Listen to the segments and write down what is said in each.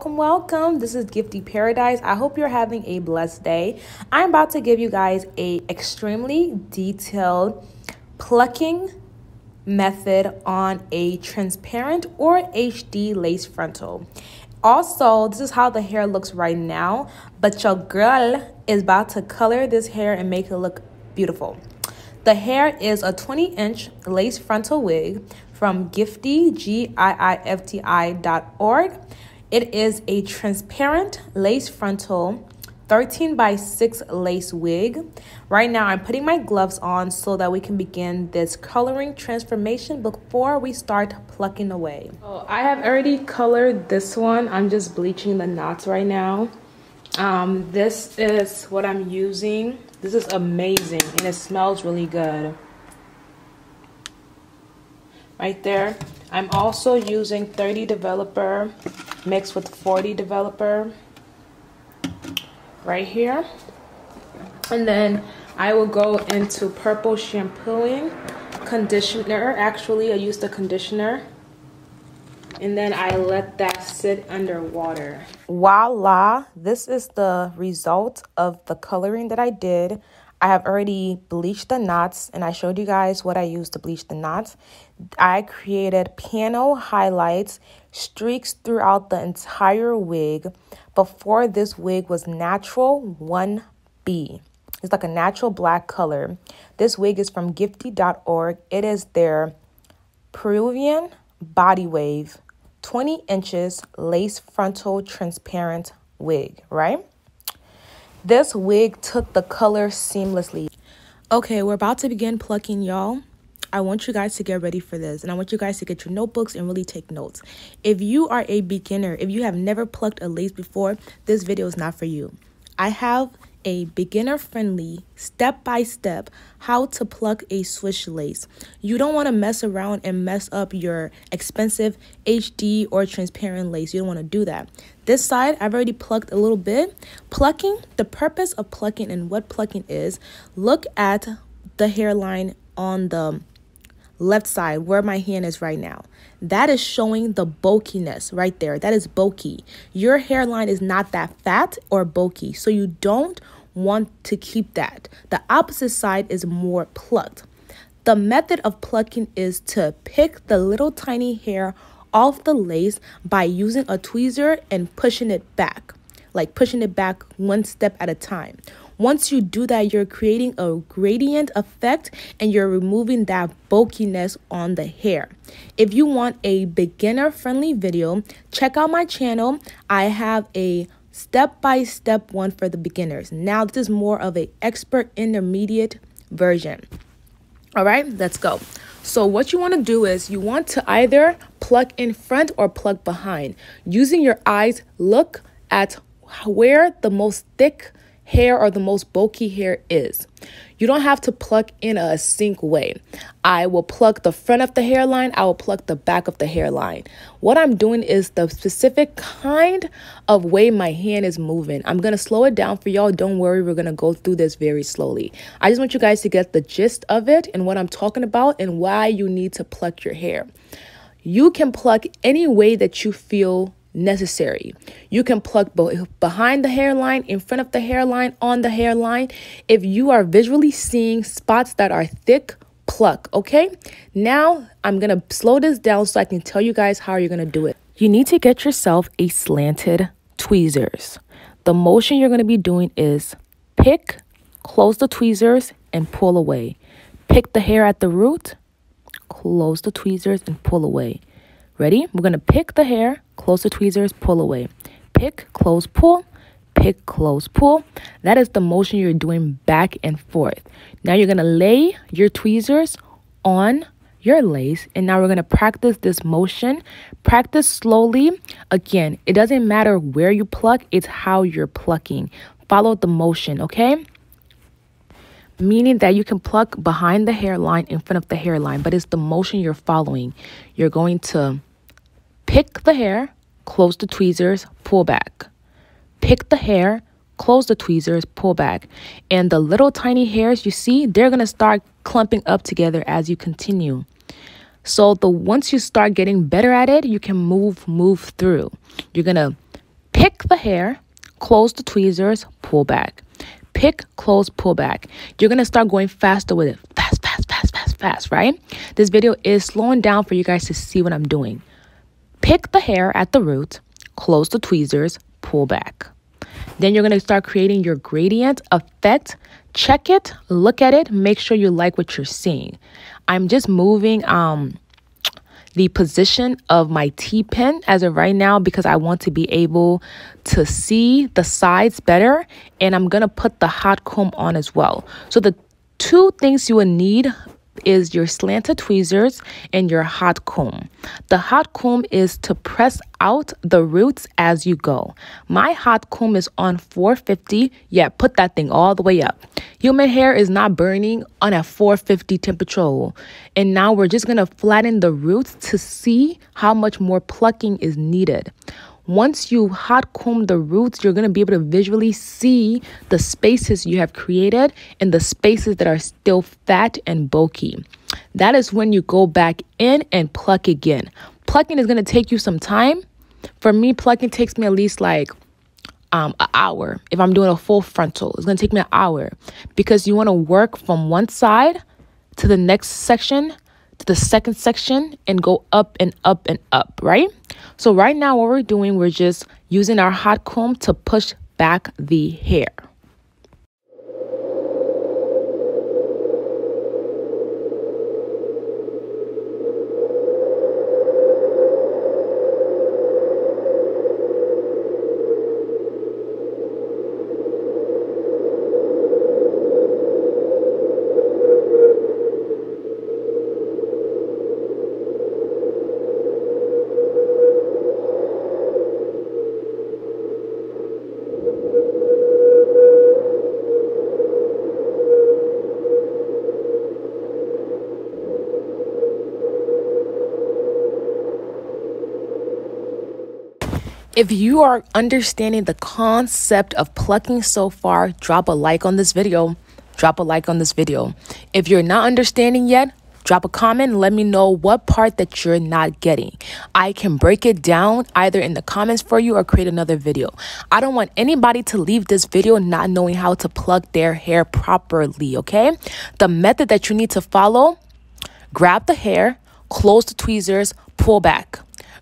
Welcome. This is Gifty Paradise. I hope you're having a blessed day. I'm about to give you guys a extremely detailed plucking method on a transparent or HD lace frontal. Also, this is how the hair looks right now, but your girl is about to color this hair and make it look beautiful. The hair is a 20-inch lace frontal wig from giifti.org. It is a transparent lace frontal 13 by 6 lace wig. Right now, I'm putting my gloves on so that we can begin this coloring transformation before we start plucking away. Oh, I have already colored this one. I'm just bleaching the knots right now. This is what I'm using. This is amazing and it smells really good. Right there. I'm also using 30 developer mixed with 40 developer right here. And then I will go into purple shampooing conditioner. Actually, I used the conditioner. And then I let that sit under water. Voila! This is the result of the coloring that I did. I have already bleached the knots, and I showed you guys what I used to bleach the knots. I created piano highlights, streaks throughout the entire wig. Before, this wig was natural 1B. It's like a natural black color. This wig is from gifty.org. It is their Peruvian body wave 20 inches lace frontal transparent wig, right? This wig took the color seamlessly. Okay, we're about to begin plucking, y'all. I want you guys to get ready for this, and I want you guys to get your notebooks and really take notes. If you are a beginner, if you have never plucked a lace before, this video is not for you. I have a beginner-friendly, step-by-step how to pluck a swish lace. You don't want to mess around and mess up your expensive HD or transparent lace. You don't want to do that. This side, I've already plucked a little bit. Plucking, the purpose of plucking and what plucking is, look at the hairline on the left side where my hand is right now. That is showing the bulkiness right there. That is bulky. Your hairline is not that fat or bulky, so you don't want to keep that. The opposite side is more plucked. The method of plucking is to pick the little tiny hair off the lace by using a tweezer and pushing it back, like pushing it back one step at a time. Once you do that, you're creating a gradient effect and you're removing that bulkiness on the hair. If you want a beginner-friendly video, check out my channel. I have a step-by-step one for the beginners. Now, this is more of an expert intermediate version. All right, let's go. So what you want to do is you want to either pluck in front or pluck behind. Using your eyes, look at where the most thick hair or the most bulky hair is. You don't have to pluck in a sync way. I will pluck the front of the hairline. I will pluck the back of the hairline. What I'm doing is the specific kind of way my hand is moving. I'm going to slow it down for y'all. Don't worry. We're going to go through this very slowly. I just want you guys to get the gist of it and what I'm talking about and why you need to pluck your hair. You can pluck any way that you feel necessary. You can pluck behind the hairline, in front of the hairline, on the hairline. If you are visually seeing spots that are thick, pluck, okay? Now, I'm going to slow this down so I can tell you guys how you're going to do it. You need to get yourself a slanted tweezers. The motion you're going to be doing is pick, close the tweezers, and pull away. Pick the hair at the root, close the tweezers, and pull away. Ready? We're going to pick the hair, close the tweezers, pull away. Pick, close, pull. Pick, close, pull. That is the motion you're doing back and forth. Now you're going to lay your tweezers on your lace. And now we're going to practice this motion. Practice slowly. Again, it doesn't matter where you pluck. It's how you're plucking. Follow the motion, okay? Meaning that you can pluck behind the hairline, in front of the hairline, but it's the motion you're following. You're going to pick the hair, close the tweezers, pull back. Pick the hair, close the tweezers, pull back. And the little tiny hairs you see, they're going to start clumping up together as you continue. So once you start getting better at it, you can move through. You're going to Pick the hair, close the tweezers, pull back. Pick, close, pull back. You're going to start going faster with it. Fast, fast, fast, fast, fast, right? This video is slowing down for you guys to see what I'm doing. Pick the hair at the root, close the tweezers, pull back. Then you're going to start creating your gradient effect. Check it, look at it, make sure you like what you're seeing. I'm just moving the position of my T-pin as of right now because I want to be able to see the sides better, and I'm going to put the hot comb on as well. So the two things you will need is your slanted tweezers and your hot comb. The hot comb is to press out the roots as you go. My hot comb is on 450. Yeah, put that thing all the way up. Human hair is not burning on a 450 temperature. And now we're just going to flatten the roots to see how much more plucking is needed. Once you hot comb the roots, you're going to be able to visually see the spaces you have created and the spaces that are still fat and bulky. That is when you go back in and pluck again. Plucking is going to take you some time. For me, plucking takes me at least like an hour. If I'm doing a full frontal, it's going to take me an hour because you want to work from one side to the next section, to the second section, and go up and up and up, right? So right now what we're doing, we're just using our hot comb to push back the hair. If you are understanding the concept of plucking so far, drop a like on this video. Drop a like on this video. If you're not understanding yet, drop a comment and let me know what part that you're not getting. I can break it down either in the comments for you or create another video. I don't want anybody to leave this video not knowing how to pluck their hair properly, okay? The method that you need to follow: grab the hair, close the tweezers, pull back.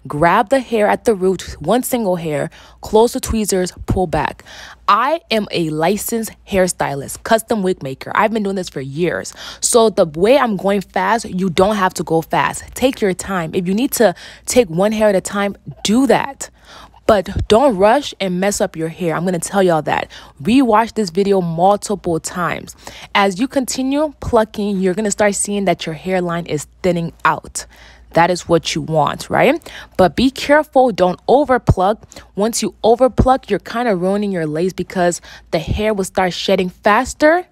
Grab the hair at the root, one single hair, close the tweezers, pull back. I am a licensed hairstylist, custom wig maker. I've been doing this for years. So the way I'm going fast, you don't have to go fast. Take your time. If you need to take one hair at a time, do that. But don't rush and mess up your hair. I'm going to tell y'all that. Rewatch this video multiple times. As you continue plucking, you're going to start seeing that your hairline is thinning out. That is what you want, right? But be careful, don't over pluck. Once you over pluck, you're kind of ruining your lace because the hair will start shedding faster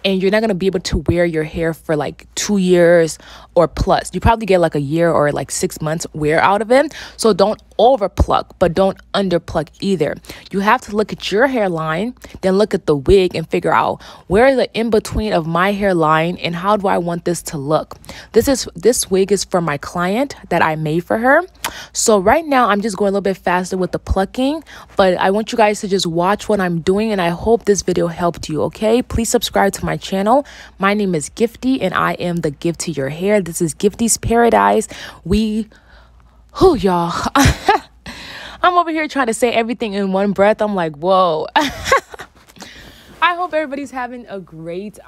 and you're not going to be able to wear your hair for like 2 years or plus. You probably get like a year or like 6 months wear out of it. So don't over pluck, but don't under pluck either. You have to look at your hairline, then look at the wig and figure out where is the in between of my hairline and how do I want this to look. This wig is for my client that I made for her. So right now I'm just going a little bit faster with the plucking, but I want you guys to just watch what I'm doing and I hope this video helped you, okay? Please subscribe to my channel. My name is Gifty and I am the gift to your hair. This is Gifty's Paradise. Y'all. I'm over here trying to say everything in one breath. I'm like, whoa. I hope everybody's having a great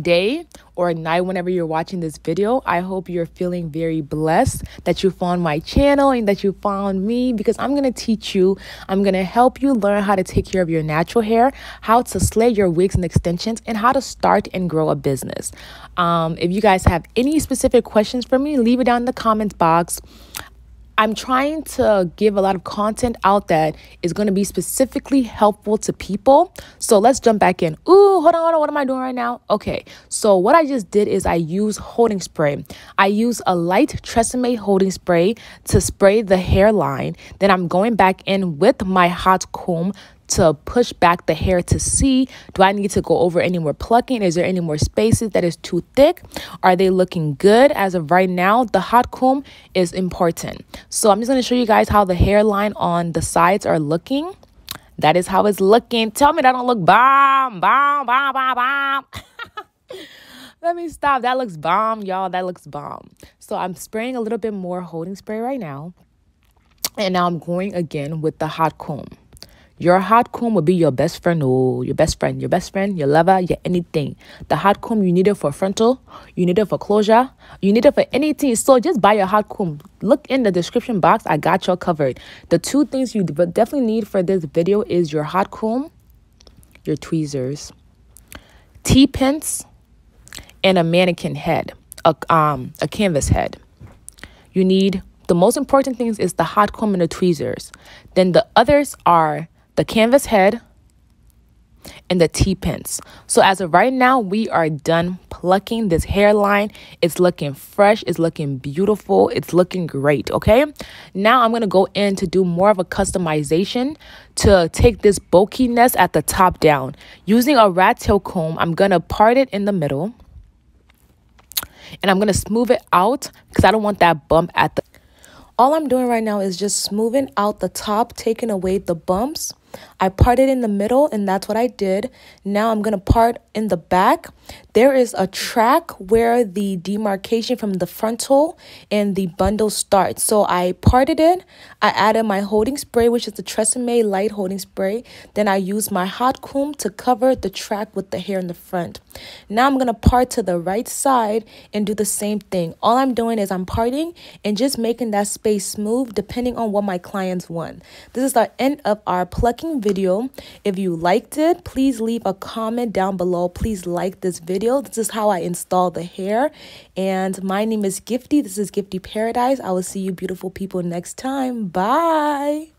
day or night whenever you're watching this video. I hope you're feeling very blessed that you found my channel and that you found me, because I'm going to teach you, I'm going to help you learn how to take care of your natural hair, how to slay your wigs and extensions, and how to start and grow a business. If you guys have any specific questions for me, leave it down in the comments box. I'm trying to give a lot of content out that is going to be specifically helpful to people. So let's jump back in. Ooh, hold on. What am I doing right now? Okay, so what I just did is I use holding spray. I use a light Tresemme holding spray to spray the hairline. Then I'm going back in with my hot comb to push back the hair to see, do I need to go over any more plucking? Is there any more spaces that is too thick? Are they looking good? As of right now, the hot comb is important. So I'm just going to show you guys how the hairline on the sides are looking. That is how it's looking. Tell me that don't look bomb, bomb, bomb, bomb, bomb. Let me stop. That looks bomb, y'all. That looks bomb. So I'm spraying a little bit more holding spray right now. And now I'm going again with the hot comb. Your hot comb will be your best friend. Oh, your best friend, your lover, your anything. The hot comb, you need it for frontal. You need it for closure. You need it for anything. So just buy your hot comb. Look in the description box. I got y'all covered. The two things you definitely need for this video is your hot comb, your tweezers, T-pins, and a mannequin head, a canvas head. You need, the most important things is the hot comb and the tweezers. Then the others are the canvas head and the T-pins. So as of right now, we are done plucking this hairline. It's looking fresh. It's looking beautiful. It's looking great, okay? Now I'm going to go in to do more of a customization to take this bulkiness at the top down. Using a rat tail comb, I'm going to part it in the middle. And I'm going to smooth it out because I don't want that bump at the... All I'm doing right now is just smoothing out the top, taking away the bumps. I parted in the middle, and that's what I did. Now I'm going to part in the back. There is a track where the demarcation from the frontal and the bundle starts. So I parted it. I added my holding spray, which is the Tresemme light holding spray. Then I used my hot comb to cover the track with the hair in the front. Now I'm going to part to the right side and do the same thing. All I'm doing is I'm parting and just making that space smooth depending on what my clients want. This is the end of our plucking video. If you liked it, please leave a comment down below. Please like this video. This is how I install the hair. And my name is Gifty. This is Gifty Paradise. I will see you beautiful people next time. Bye.